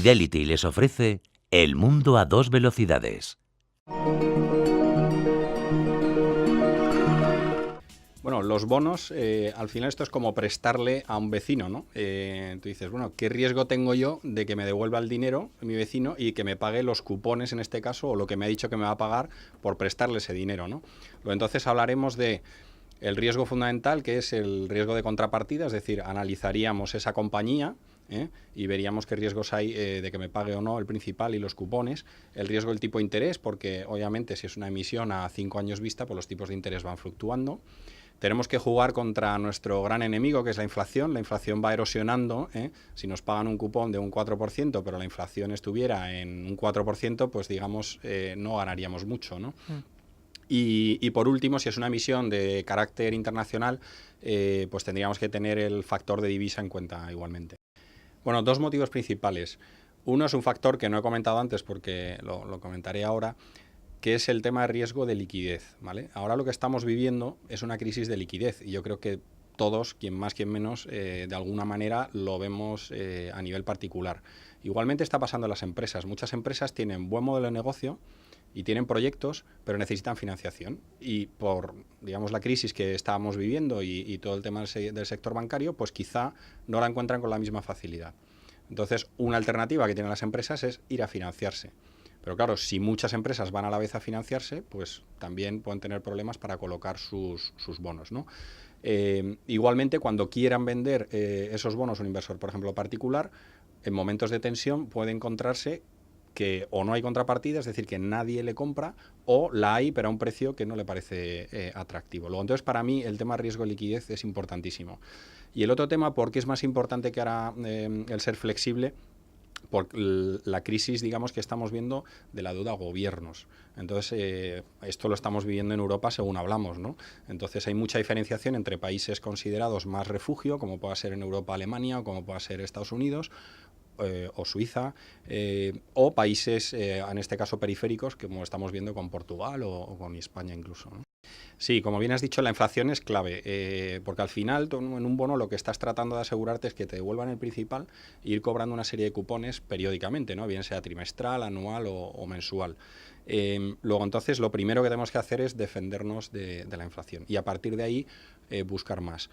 Fidelity les ofrece El mundo a dos velocidades. Bueno, los bonos, al final esto es como prestarle a un vecino, ¿no? Tú dices, bueno, ¿qué riesgo tengo yo de que me devuelva el dinero mi vecino y que me pague los cupones en este caso o lo que me ha dicho que me va a pagar por prestarle ese dinero, ¿no? Luego entonces hablaremos de el riesgo fundamental, que es el riesgo de contrapartida, es decir, analizaríamos esa compañía y veríamos qué riesgos hay de que me pague o no el principal y los cupones. El riesgo del tipo de interés, porque obviamente si es una emisión a 5 años vista, pues los tipos de interés van fluctuando. Tenemos que jugar contra nuestro gran enemigo, que es la inflación. La inflación va erosionando. Si nos pagan un cupón de un 4%, pero la inflación estuviera en un 4%, pues digamos, no ganaríamos mucho, ¿no? Y por último, si es una emisión de carácter internacional, pues tendríamos que tener el factor de divisa en cuenta igualmente. Bueno, dos motivos principales. Uno es un factor que no he comentado antes porque lo comentaré ahora, que es el tema de riesgo de liquidez, ¿vale? Ahora lo que estamos viviendo es una crisis de liquidez y yo creo que todos, quien más, quien menos, de alguna manera lo vemos a nivel particular. Igualmente está pasando en las empresas. Muchas empresas tienen buen modelo de negocio y tienen proyectos, pero necesitan financiación. Y por, digamos, la crisis que estábamos viviendo y todo el tema del sector bancario, pues quizá no la encuentran con la misma facilidad. Entonces, una alternativa que tienen las empresas es ir a financiarse. Pero claro, si muchas empresas van a la vez a financiarse, pues también pueden tener problemas para colocar sus bonos, ¿no? Igualmente, cuando quieran vender esos bonos a un inversor, por ejemplo, particular, en momentos de tensión puede encontrarse que o no hay contrapartida, es decir, que nadie le compra, o la hay, pero a un precio que no le parece atractivo. Luego, entonces, para mí, el tema riesgo de liquidez es importantísimo. Y el otro tema, ¿por qué es más importante que ahora el ser flexible? Por la crisis, digamos, que estamos viendo de la deuda a gobiernos. Entonces, esto lo estamos viviendo en Europa según hablamos, ¿no? Entonces, hay mucha diferenciación entre países considerados más refugio, como pueda ser en Europa Alemania o como pueda ser Estados Unidos, o Suiza, o países, en este caso periféricos, como estamos viendo con Portugal o con España incluso, ¿no? Sí, como bien has dicho, la inflación es clave, porque al final tú en un bono lo que estás tratando de asegurarte es que te devuelvan el principal e ir cobrando una serie de cupones periódicamente, ¿no? Bien sea trimestral, anual o mensual. Luego, entonces, lo primero que tenemos que hacer es defendernos de la inflación y a partir de ahí buscar más.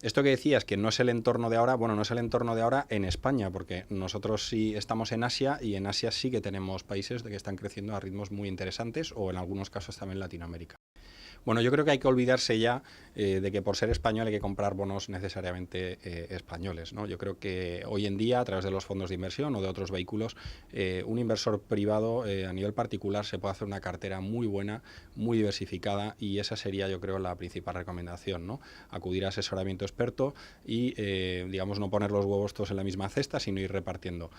Esto que decías, que no es el entorno de ahora, bueno, no es el entorno de ahora en España, porque nosotros sí estamos en Asia y en Asia sí que tenemos países que están creciendo a ritmos muy interesantes o en algunos casos también Latinoamérica. Bueno, yo creo que hay que olvidarse ya de que por ser español hay que comprar bonos necesariamente españoles, ¿no? Yo creo que hoy en día, a través de los fondos de inversión o de otros vehículos, un inversor privado a nivel particular se puede hacer una cartera muy buena, muy diversificada y esa sería, yo creo, la principal recomendación, ¿no? Acudir a asesoramiento experto y, digamos, no poner los huevos todos en la misma cesta, sino ir repartiendo.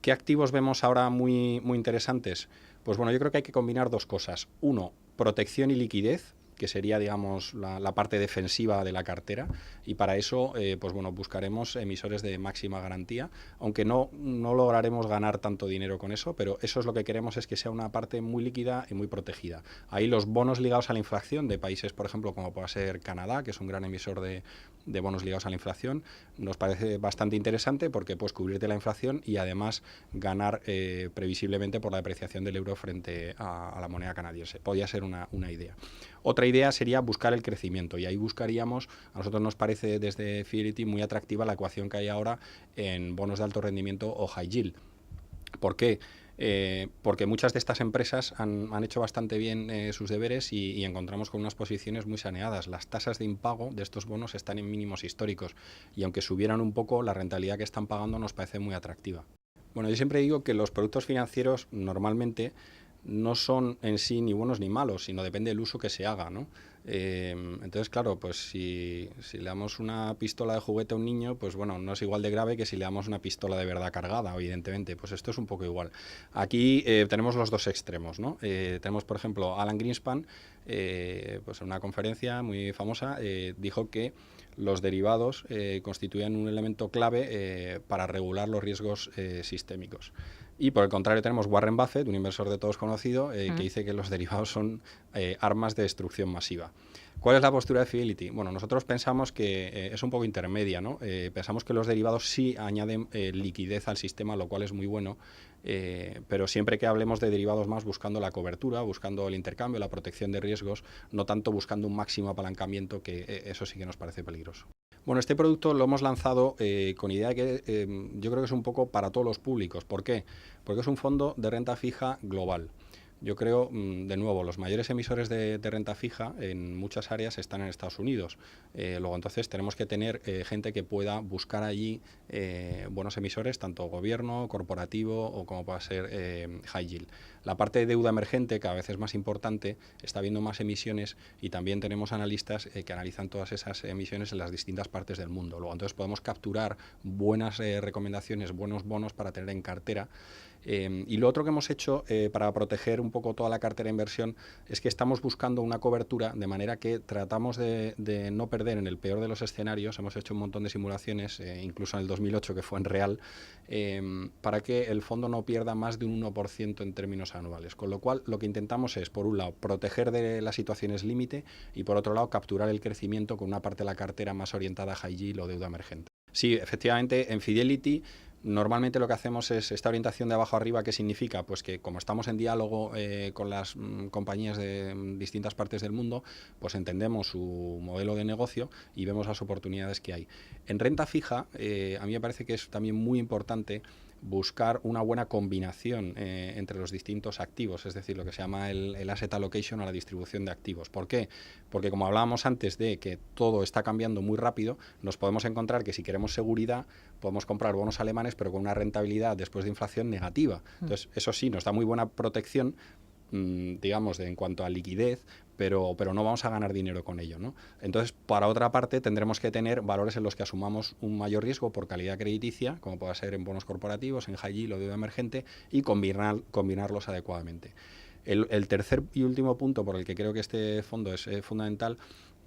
¿Qué activos vemos ahora muy, muy interesantes? Pues bueno, yo creo que hay que combinar dos cosas. Uno, protección y liquidez, que sería, digamos, la parte defensiva de la cartera, y para eso, pues bueno, buscaremos emisores de máxima garantía, aunque no lograremos ganar tanto dinero con eso, pero eso es lo que queremos, es que sea una parte muy líquida y muy protegida. Ahí los bonos ligados a la inflación de países, por ejemplo, como pueda ser Canadá, que es un gran emisor de bonos ligados a la inflación, nos parece bastante interesante porque puedes cubrirte la inflación y además ganar previsiblemente por la depreciación del euro frente a la moneda canadiense. Podría ser una idea. Otra idea sería buscar el crecimiento y ahí buscaríamos, a nosotros nos parece desde Fidelity muy atractiva la ecuación que hay ahora en bonos de alto rendimiento o high yield. ¿Por qué? Porque muchas de estas empresas han hecho bastante bien sus deberes y encontramos con unas posiciones muy saneadas. Las tasas de impago de estos bonos están en mínimos históricos y aunque subieran un poco, la rentabilidad que están pagando nos parece muy atractiva. Bueno, yo siempre digo que los productos financieros normalmente no son en sí ni buenos ni malos, sino depende del uso que se haga, ¿no? Entonces, claro, pues si le damos una pistola de juguete a un niño, pues bueno, no es igual de grave que si le damos una pistola de verdad cargada, evidentemente. Pues esto es un poco igual. Aquí tenemos los dos extremos, ¿no? Tenemos, por ejemplo, Alan Greenspan, pues en una conferencia muy famosa, dijo que los derivados constituían un elemento clave para regular los riesgos sistémicos. Y por el contrario tenemos Warren Buffett, un inversor de todos conocido, que dice que los derivados son armas de destrucción masiva. ¿Cuál es la postura de Fidelity? Bueno, nosotros pensamos que es un poco intermedia, ¿no? Pensamos que los derivados sí añaden liquidez al sistema, lo cual es muy bueno, pero siempre que hablemos de derivados más buscando la cobertura, buscando el intercambio, la protección de riesgos, no tanto buscando un máximo apalancamiento, que eso sí que nos parece peligroso. Bueno, este producto lo hemos lanzado con idea de que yo creo que es un poco para todos los públicos. ¿Por qué? Porque es un fondo de renta fija global. Yo creo, de nuevo, los mayores emisores de renta fija en muchas áreas están en Estados Unidos. Luego, entonces, tenemos que tener gente que pueda buscar allí buenos emisores, tanto gobierno, corporativo o como pueda ser high yield. La parte de deuda emergente, cada vez es más importante, está habiendo más emisiones y también tenemos analistas que analizan todas esas emisiones en las distintas partes del mundo. Luego, entonces, podemos capturar buenas recomendaciones, buenos bonos para tener en cartera. Y lo otro que hemos hecho para proteger un poco toda la cartera de inversión es que estamos buscando una cobertura de manera que tratamos de no perder en el peor de los escenarios. Hemos hecho un montón de simulaciones, incluso en el 2008 que fue en real, para que el fondo no pierda más de un 1% en términos anuales. Con lo cual lo que intentamos es, por un lado, proteger de las situaciones límite y por otro lado, capturar el crecimiento con una parte de la cartera más orientada a high yield o deuda emergente. Sí, efectivamente, en Fidelity normalmente lo que hacemos es esta orientación de abajo arriba. ¿Qué significa? Pues que como estamos en diálogo con las compañías de distintas partes del mundo, pues entendemos su modelo de negocio y vemos las oportunidades que hay. En renta fija, a mí me parece que es también muy importante buscar una buena combinación entre los distintos activos, es decir, lo que se llama el asset allocation o la distribución de activos. ¿Por qué? Porque como hablábamos antes de que todo está cambiando muy rápido, nos podemos encontrar que si queremos seguridad podemos comprar bonos alemanes pero con una rentabilidad después de inflación negativa. Entonces, eso sí, nos da muy buena protección, digamos, en cuanto a liquidez, pero no vamos a ganar dinero con ello, ¿no? Entonces, para otra parte, tendremos que tener valores en los que asumamos un mayor riesgo por calidad crediticia, como pueda ser en bonos corporativos, en high yield o deuda emergente, y combinarlos adecuadamente. El tercer y último punto por el que creo que este fondo es fundamental,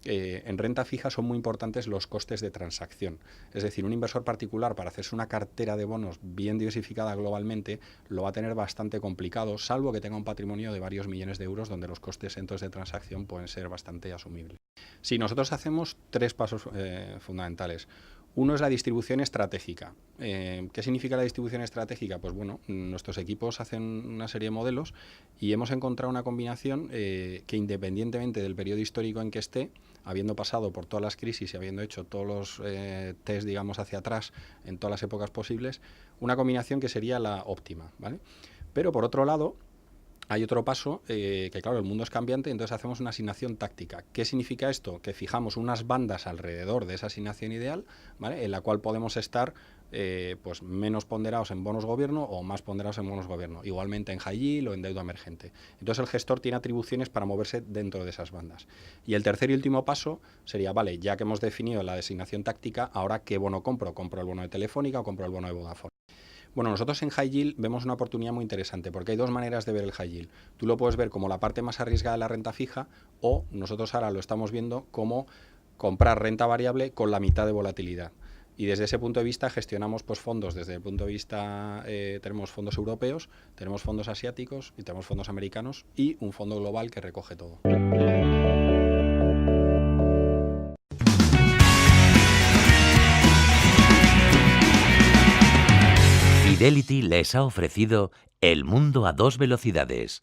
en renta fija son muy importantes los costes de transacción. Es decir, un inversor particular para hacerse una cartera de bonos bien diversificada globalmente lo va a tener bastante complicado, salvo que tenga un patrimonio de varios millones de euros donde los costes entonces de transacción pueden ser bastante asumibles. Sí, nosotros hacemos tres pasos fundamentales. Uno es la distribución estratégica. ¿Qué significa la distribución estratégica? Pues bueno, nuestros equipos hacen una serie de modelos y hemos encontrado una combinación que independientemente del periodo histórico en que esté, habiendo pasado por todas las crisis y habiendo hecho todos los test, digamos, hacia atrás en todas las épocas posibles, una combinación que sería la óptima, ¿vale? Pero por otro lado, hay otro paso, que claro, el mundo es cambiante, entonces hacemos una asignación táctica. ¿Qué significa esto? Que fijamos unas bandas alrededor de esa asignación ideal, ¿vale?, en la cual podemos estar pues menos ponderados en bonos gobierno o más ponderados en bonos gobierno, igualmente en high yield o en deuda emergente. Entonces el gestor tiene atribuciones para moverse dentro de esas bandas. Y el tercer y último paso sería, vale, ya que hemos definido la designación táctica, ahora ¿qué bono compro? ¿Compro el bono de Telefónica o compro el bono de Vodafone? Bueno, nosotros en high yield vemos una oportunidad muy interesante porque hay dos maneras de ver el high yield. Tú lo puedes ver como la parte más arriesgada de la renta fija o nosotros ahora lo estamos viendo como comprar renta variable con la mitad de volatilidad. Y desde ese punto de vista gestionamos pues fondos desde el punto de vista, tenemos fondos europeos, tenemos fondos asiáticos y tenemos fondos americanos y un fondo global que recoge todo. Fidelity les ha ofrecido El mundo a dos velocidades